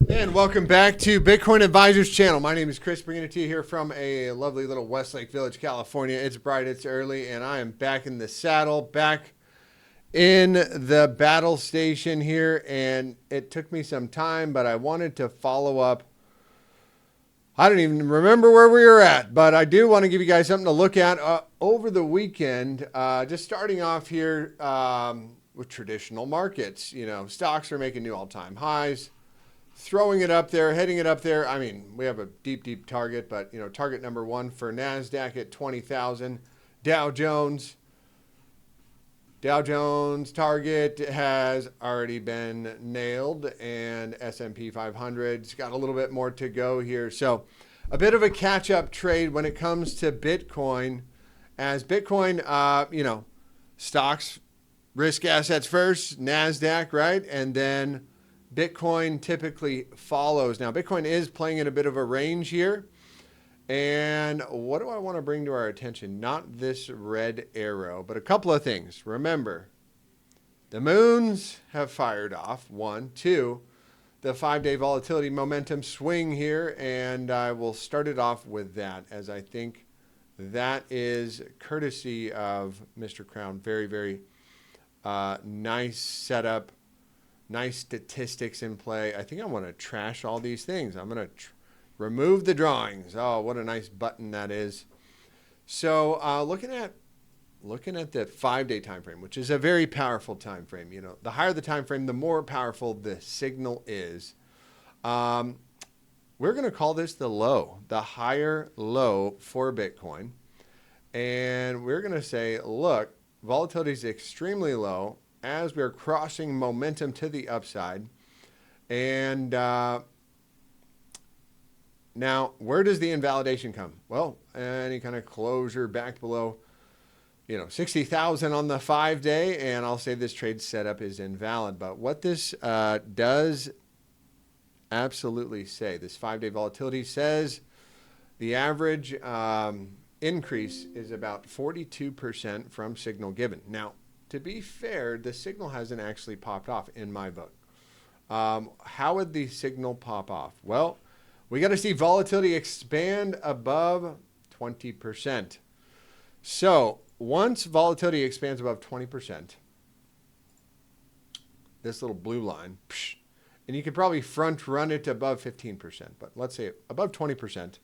And welcome back to Bitcoin Advisors channel. My name is Chris, bringing it to you here from a lovely little Westlake Village, California. It's bright, it's early, and I am back in the saddle, back in the battle station here. And it took me some time, but I wanted to follow up. I don't even remember where we were at, but I do want to give you guys something to look at over the weekend. Just starting off here with traditional markets. You know, stocks are making new all-time highs. Throwing it up there, heading it up there. I mean, we have a deep, deep target, but, you know, target number one for NASDAQ at 20,000. Dow Jones target has already been nailed, and S&P 500's got a little bit more to go here. So a bit of a catch-up trade when it comes to Bitcoin, as Bitcoin, you know, stocks, risk assets first, NASDAQ, right? And then Bitcoin typically follows. Now, Bitcoin is playing in a bit of a range here. And what do I want to bring to our attention? Not this red arrow, but a couple of things. Remember, the moons have fired off. 1, 2, the 5-day volatility momentum swing here. And I will start it off with that, as I think that is courtesy of Mr. Crown. Very, very nice setup. Nice statistics in play. I think I want to trash all these things. I'm going to remove the drawings. Oh, what a nice button that is. So looking at the 5-day time frame, which is a very powerful time frame. You know, the higher the time frame, the more powerful the signal is. We're going to call this the low, the higher low for Bitcoin. And we're going to say, look, volatility is extremely low as we're crossing momentum to the upside. And now, where does the invalidation come? Well, any kind of closure back below, you know, 60,000 on the 5-day, and I'll say this trade setup is invalid. But what this does absolutely say, this 5-day volatility says the average increase is about 42% from signal given. Now, to be fair, the signal hasn't actually popped off in my book. How would the signal pop off? Well, we got to see volatility expand above 20%. So once volatility expands above 20%, this little blue line, and you could probably front run it above 15%, but let's say above 20%,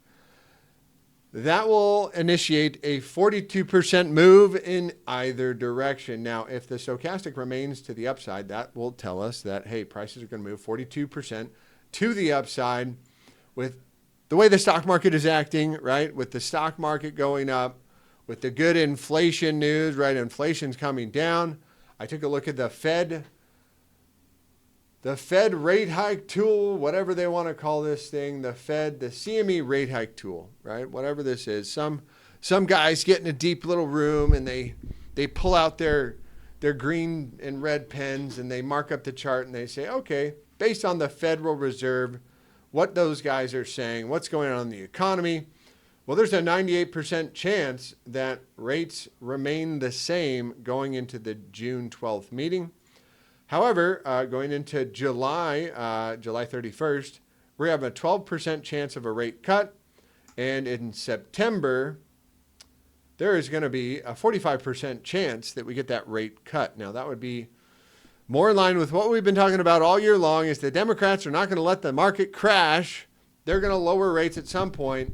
that will initiate a 42% move in either direction. Now, if the stochastic remains to the upside, that will tell us that, hey, prices are going to move 42% to the upside with the way the stock market is acting, right? With the stock market going up, with the good inflation news, right? Inflation's coming down. I took a look at the Fed rate hike tool, whatever they want to call this thing, the CME rate hike tool, right? Whatever this is. Some guys get in a deep little room and they pull out their green and red pens and they mark up the chart and they say, okay, based on the Federal Reserve, what those guys are saying, what's going on in the economy. Well, there's a 98% chance that rates remain the same going into the June 12th meeting. However, going into July 31st, we have a 12% chance of a rate cut. And in September, there is going to be a 45% chance that we get that rate cut. Now, that would be more in line with what we've been talking about all year long, is the Democrats are not going to let the market crash. They're going to lower rates at some point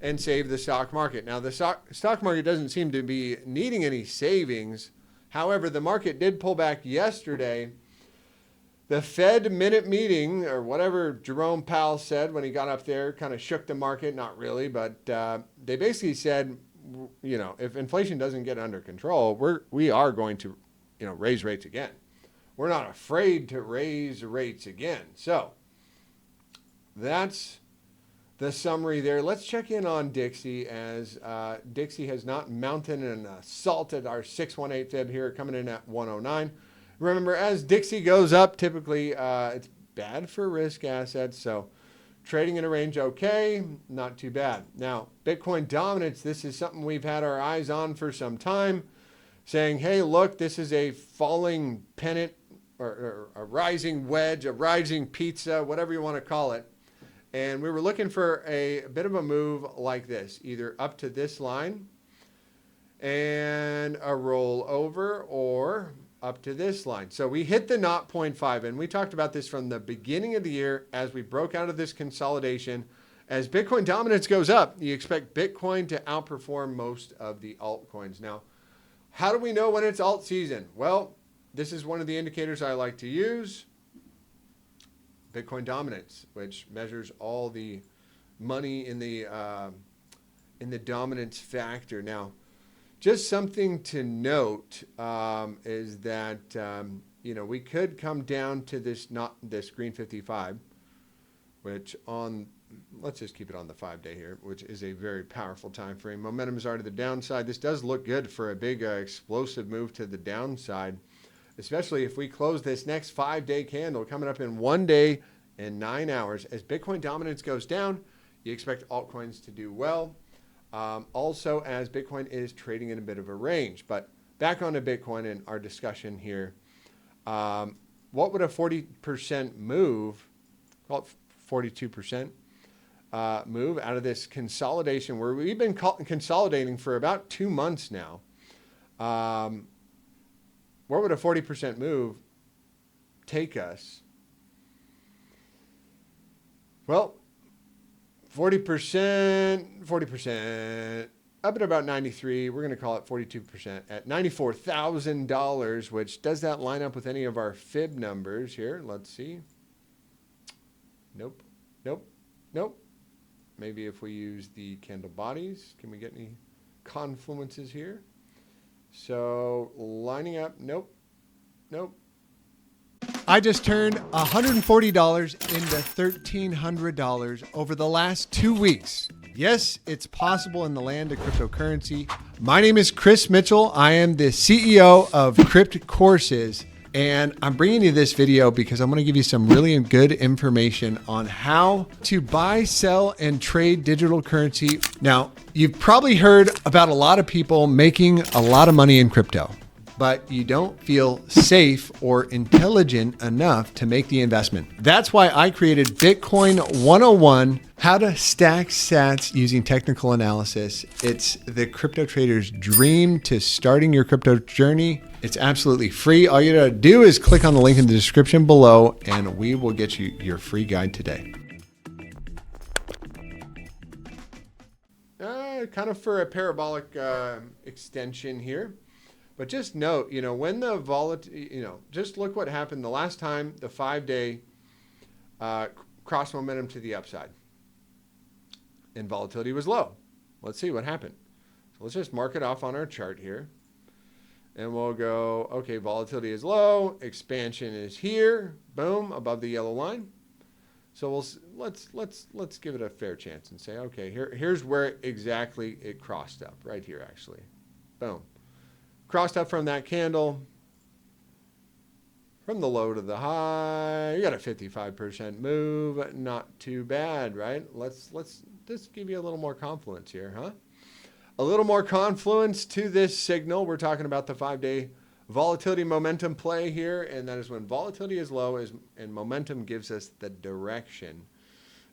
and save the stock market. Now, the stock market doesn't seem to be needing any savings. However, the market did pull back yesterday. The Fed minute meeting, or whatever Jerome Powell said when he got up there, kind of shook the market. Not really, but they basically said, you know, if inflation doesn't get under control, we are going to, you know, raise rates again. We're not afraid to raise rates again. So that's the summary there. Let's check in on Dixie, as Dixie has not mounted an assault at our 618 fib here, coming in at 109. Remember, as Dixie goes up, typically it's bad for risk assets. So trading in a range, okay, not too bad. Now, Bitcoin dominance, this is something we've had our eyes on for some time, saying, hey, look, this is a falling pennant or a rising wedge, a rising pizza, whatever you want to call it. And we were looking for a bit of a move like this, either up to this line and a roll over, or up to this line. So we hit the 0.5, and we talked about this from the beginning of the year as we broke out of this consolidation. As Bitcoin dominance goes up, you expect Bitcoin to outperform most of the altcoins. Now, how do we know when it's alt season? Well, this is one of the indicators I like to use. Bitcoin dominance, which measures all the money in the dominance factor. Now, just something to note is that we could come down to this green 55, which let's just keep it on the 5-day here, which is a very powerful time frame. Momentum is already to the downside. This does look good for a big explosive move to the downside, especially if we close this next 5-day candle coming up in 1 day and 9 hours. As Bitcoin dominance goes down, you expect altcoins to do well. Also, as Bitcoin is trading in a bit of a range. But back onto Bitcoin and our discussion here. What would a 40% move, call it 42%, move out of this consolidation where we've been consolidating for about 2 months now? Where would a 40% move take us? Well, 40%, up at about 93. We're going to call it 42% at $94,000, which does that line up with any of our fib numbers here? Let's see. Nope. Maybe if we use the candle bodies, can we get any confluences here? So lining up, nope. I just turned $140 into $1,300 over the last 2 weeks. Yes, it's possible in the land of cryptocurrency. My name is Chris Mitchell. I am the CEO of Crypt Courses, and I'm bringing you this video because I'm going to give you some really good information on how to buy, sell, and trade digital currency. Now, you've probably heard about a lot of people making a lot of money in crypto, but you don't feel safe or intelligent enough to make the investment. That's why I created Bitcoin 101, how to stack sats using technical analysis. It's the crypto trader's dream to starting your crypto journey. It's absolutely free. All you gotta do is click on the link in the description below and we will get you your free guide today. Kind of for a parabolic extension here. But just note, when the volatility, just look what happened the last time the 5-day crossed momentum to the upside and volatility was low. Let's see what happened. So let's just mark it off on our chart here. And we'll go, okay, volatility is low, expansion is here, boom, above the yellow line. So let's give it a fair chance and say, okay, here's where exactly it crossed up, right here actually. Boom. Crossed up from that candle, from the low to the high. You got a 55% move. Not too bad, right? Let's just give you a little more confluence here, huh? A little more confluence to this signal. We're talking about the 5-day volatility momentum play here, and that is when volatility is low and momentum gives us the direction.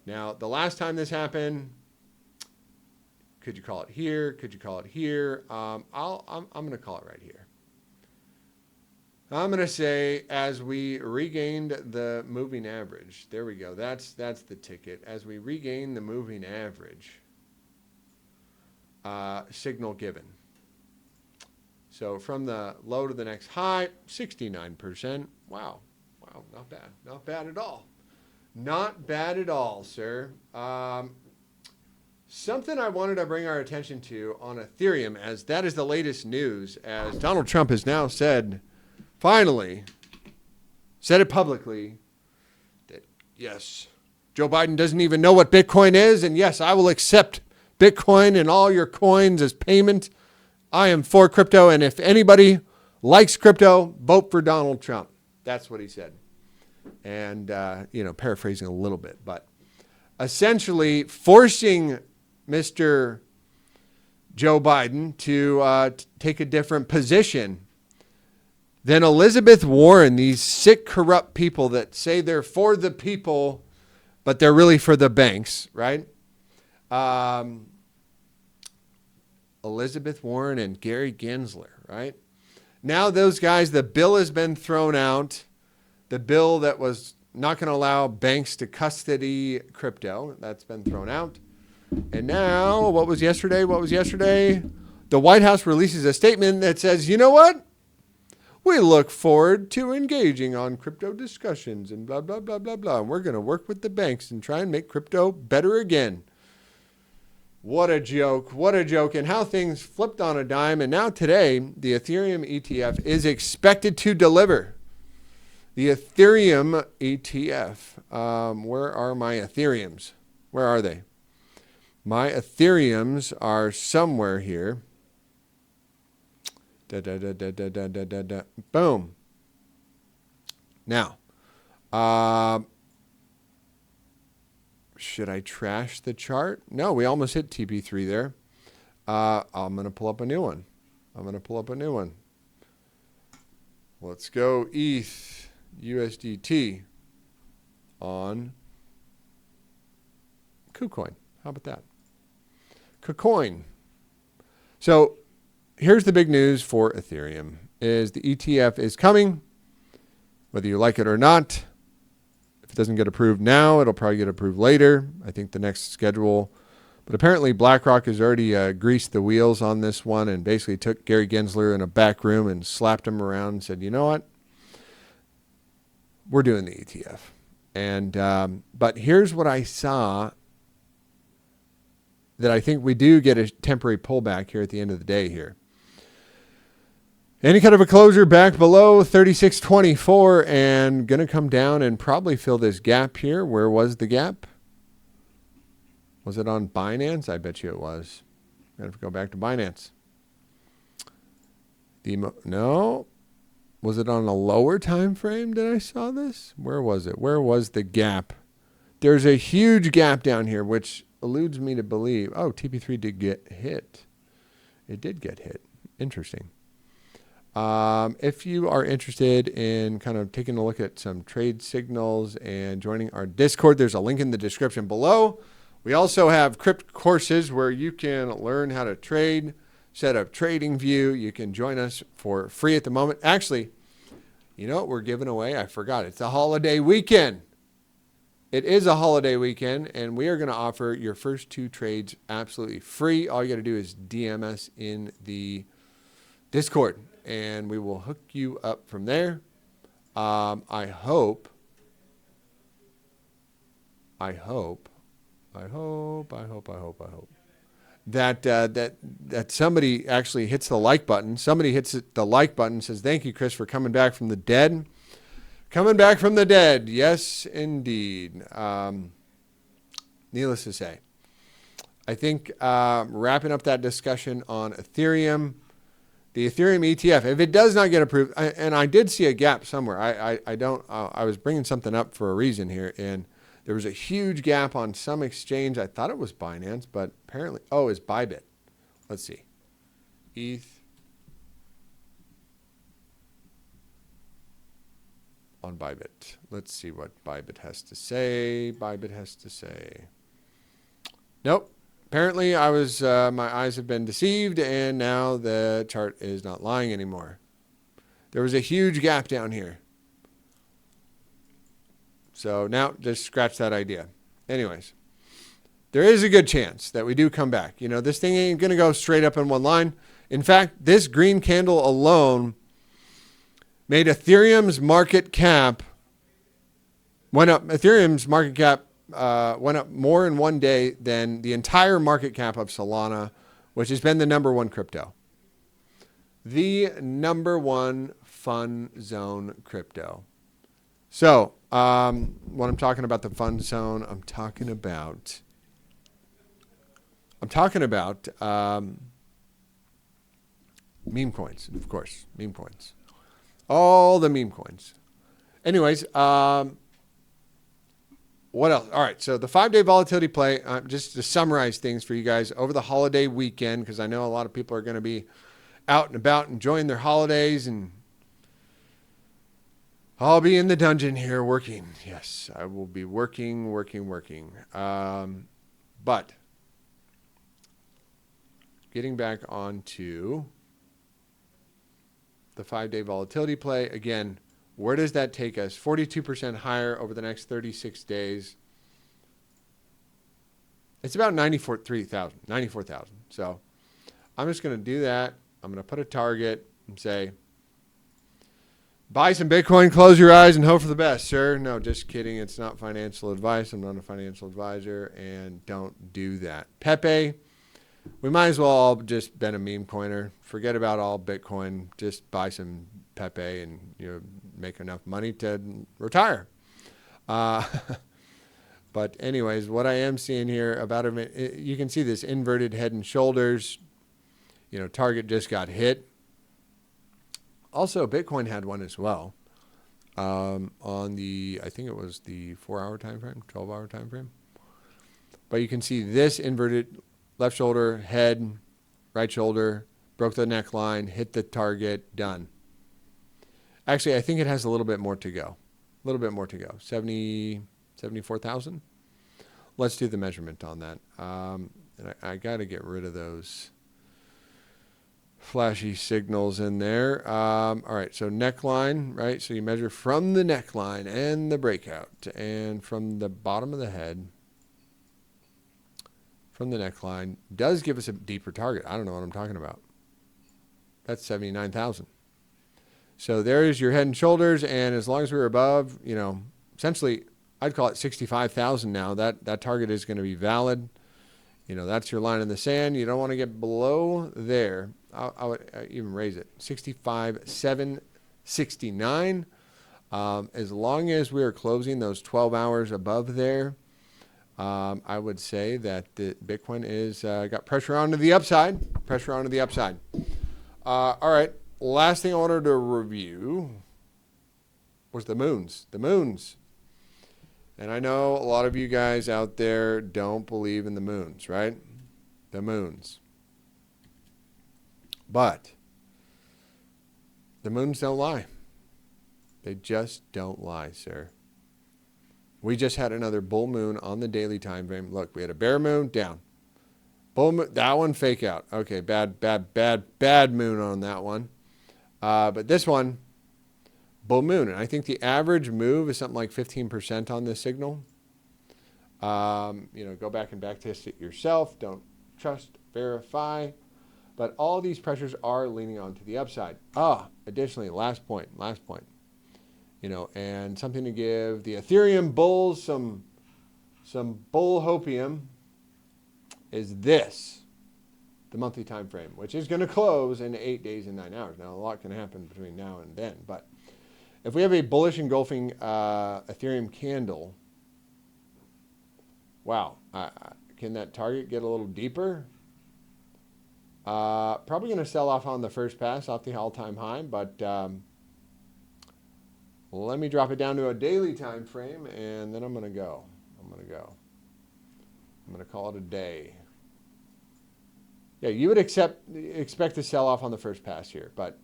Now, the last time this happened, could you call it here? Could you call it here? I'm going to call it right here. I'm going to say as we regained the moving average. There we go. That's the ticket. As we regain the moving average, signal given. So from the low to the next high, 69%. Wow, not bad. Not bad at all. Not bad at all, sir. Something I wanted to bring our attention to on Ethereum, as that is the latest news, as Donald Trump has now finally said it publicly, that yes, Joe Biden doesn't even know what Bitcoin is, and yes, I will accept Bitcoin and all your coins as payment. I am for crypto, and if anybody likes crypto, vote for Donald Trump. That's what he said. And, paraphrasing a little bit, but essentially forcing Mr. Joe Biden to take a different position Then Elizabeth Warren, these sick, corrupt people that say they're for the people, but they're really for the banks, right? Elizabeth Warren and Gary Gensler, right? Now those guys, the bill has been thrown out. The bill that was not going to allow banks to custody crypto, that's been thrown out. And now, what was yesterday? The White House releases a statement that says, you know what? We look forward to engaging on crypto discussions and blah, blah, blah, blah, blah. And we're going to work with the banks and try and make crypto better again. What a joke. What a joke. And how things flipped on a dime. And now today, the Ethereum ETF is expected to deliver. The Ethereum ETF. Where are my Ethereums? Where are they? My Ethereums are somewhere here. Boom. Now, should I trash the chart? No, we almost hit TP3 there. I'm going to pull up a new one. Let's go ETH USDT on KuCoin. How about that? KuCoin. So here's the big news for Ethereum is the ETF is coming, whether you like it or not. If it doesn't get approved now, it'll probably get approved later. I think the next schedule. But apparently BlackRock has already greased the wheels on this one and basically took Gary Gensler in a back room and slapped him around and said, you know what? We're doing the ETF. And but here's what I saw that I think we do get a temporary pullback here at the end of the day here. Any kind of a closure back below 36.24 and going to come down and probably fill this gap here. Where was the gap? Was it on Binance? I bet you it was. I'm going to go back to Binance. No. Was it on a lower time frame that I saw this? Where was it? Where was the gap? There's a huge gap down here, which eludes me to believe. Oh, TP3 did get hit. It did get hit. Interesting. If you are interested in kind of taking a look at some trade signals and joining our Discord, there's a link in the description below. We also have crypto courses where you can learn how to trade, set up TradingView. You can join us for free at the moment. Actually, you know what we're giving away? I forgot. It's a holiday weekend. It is a holiday weekend, and we are going to offer your first 2 trades absolutely free. All you got to do is DM us in the Discord, and we will hook you up from there. I hope that somebody actually hits the like button. Somebody hits the like button, says, thank you, Chris, for coming back from the dead. Coming back from the dead. Yes, indeed. Needless to say, I think wrapping up that discussion on Ethereum, the Ethereum ETF, if it does not get approved, and I did see a gap somewhere. I was bringing something up for a reason here, and there was a huge gap on some exchange. I thought it was Binance, but apparently, it's Bybit. Let's see. ETH on Bybit. Let's see what Bybit has to say. Nope. Apparently, my eyes have been deceived, and now the chart is not lying anymore. There was a huge gap down here. So now just scratch that idea. Anyways, there is a good chance that we do come back. You know, this thing ain't going to go straight up in one line. In fact, this green candle alone made Ethereum's market cap went up. Ethereum's market cap went up more in one day than the entire market cap of Solana, which has been the #1 crypto. The #1 fun zone crypto. So, when I'm talking about the fun zone, I'm talking about meme coins, of course, meme coins. All the meme coins. Anyways, what else? All right, so the 5-day volatility play, just to summarize things for you guys over the holiday weekend, because I know a lot of people are going to be out and about enjoying their holidays and I'll be in the dungeon here working. Yes, I will be working. But getting back onto the 5-day volatility play, again, where does that take us? 42% higher over the next 36 days. It's about 94,000. So I'm just going to do that. I'm going to put a target and say, buy some Bitcoin, close your eyes, and hope for the best, sir. No, just kidding. It's not financial advice. I'm not a financial advisor, and don't do that. Pepe, we might as well all just been a meme coiner. Forget about all Bitcoin. Just buy some Pepe and make enough money to retire. But anyways, what I am seeing here about you can see this inverted head and shoulders. Target just got hit. Also, Bitcoin had one as well on the, I think it was the 4-hour time frame, 12-hour time frame. But you can see this inverted left shoulder, head, right shoulder, broke the neckline, hit the target, done. Actually, I think it has a little bit more to go. 74,000. Let's do the measurement on that. And I got to get rid of those flashy signals in there. All right, so neckline, right? So you measure from the neckline and the breakout, and from the bottom of the head, from the neckline, does give us a deeper target. I don't know what I'm talking about. That's 79,000. So there's your head and shoulders, and as long as we're above, essentially, I'd call it 65,000 now. That target is going to be valid. That's your line in the sand. You don't want to get below there. I would even raise it. 65,769. As long as we are closing those 12 hours above there, I would say that the Bitcoin is got pressure onto the upside. All right. Last thing I wanted to review was the moons. And I know a lot of you guys out there don't believe in the moons, right? The moons. But the moons don't lie. They just don't lie, sir. We just had another bull moon on the daily time frame. Look, we had a bear moon, down. Bull moon, that one fake out. Okay, bad moon on that one. But this one, bull moon. And I think the average move is something like 15% on this signal. Go back and back test it yourself. Don't trust, verify. But all these pressures are leaning onto the upside. Additionally, last point. And something to give the Ethereum bulls some bull hopium is this. The monthly time frame, which is going to close in 8 days and 9 hours. Now, a lot can happen between now and then, but if we have a bullish engulfing Ethereum candle, wow, can that target get a little deeper? Probably going to sell off on the first pass off the all-time high, but let me drop it down to a daily time frame, and then I'm going to go. I'm going to call it a day. Yeah, you would expect to sell off on the first pass here, but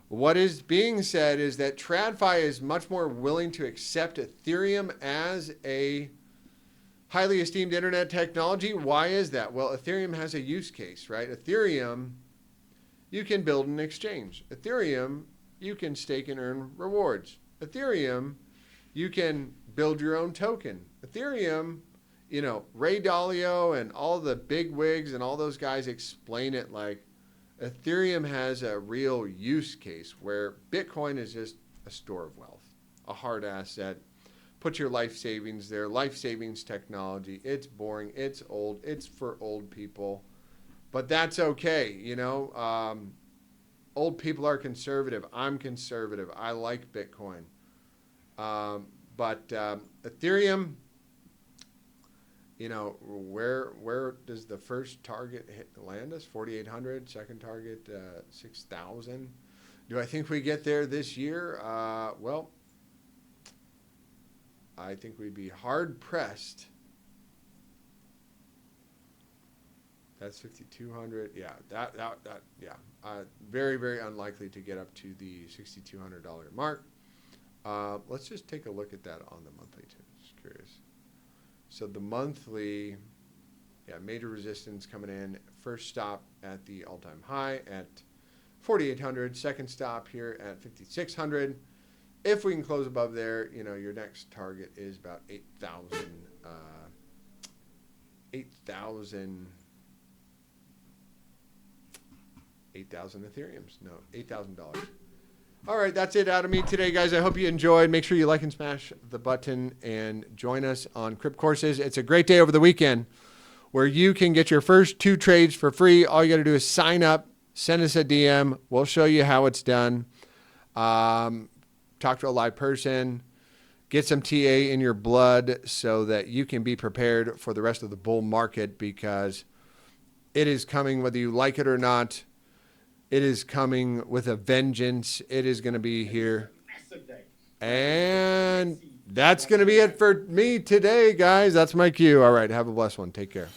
what is being said is that TradFi is much more willing to accept Ethereum as a highly esteemed internet technology. Why is that? Well, Ethereum has a use case, right? Ethereum, you can build an exchange. Ethereum, you can stake and earn rewards. Ethereum, you can build your own token. Ethereum, Ray Dalio and all the big wigs and all those guys explain it like Ethereum has a real use case where Bitcoin is just a store of wealth, a hard asset. Put your life savings there, life savings technology. It's boring, it's old, it's for old people, but that's okay. Old people are conservative. I'm conservative. I like Bitcoin. But Ethereum, where does the first target land us? 4,800. Second target, 6,000. Do I think we get there this year? Well, I think we'd be hard pressed. That's 5,200. Yeah, yeah. Very, very unlikely to get up to the $6,200 mark. Let's just take a look at that on the monthly too. Just curious. So the monthly, yeah, major resistance coming in. First stop at the all-time high at 4,800. Second stop here at 5,600. If we can close above there, you know, your next target is about 8,000. 8,000 Ethereums. No, $8,000. All right, that's it out of me today, guys. I hope you enjoyed. Make sure you like and smash the button and join us on Crypt Courses. It's a great day over the weekend where you can get your first 2 trades for free. All you got to do is sign up, send us a DM. We'll show you how it's done. Talk to a live person. Get some TA in your blood so that you can be prepared for the rest of the bull market, because it is coming whether you like it or not. It is coming with a vengeance. It is going to be here. And that's going to be it for me today, guys. That's my cue. All right. Have a blessed one. Take care.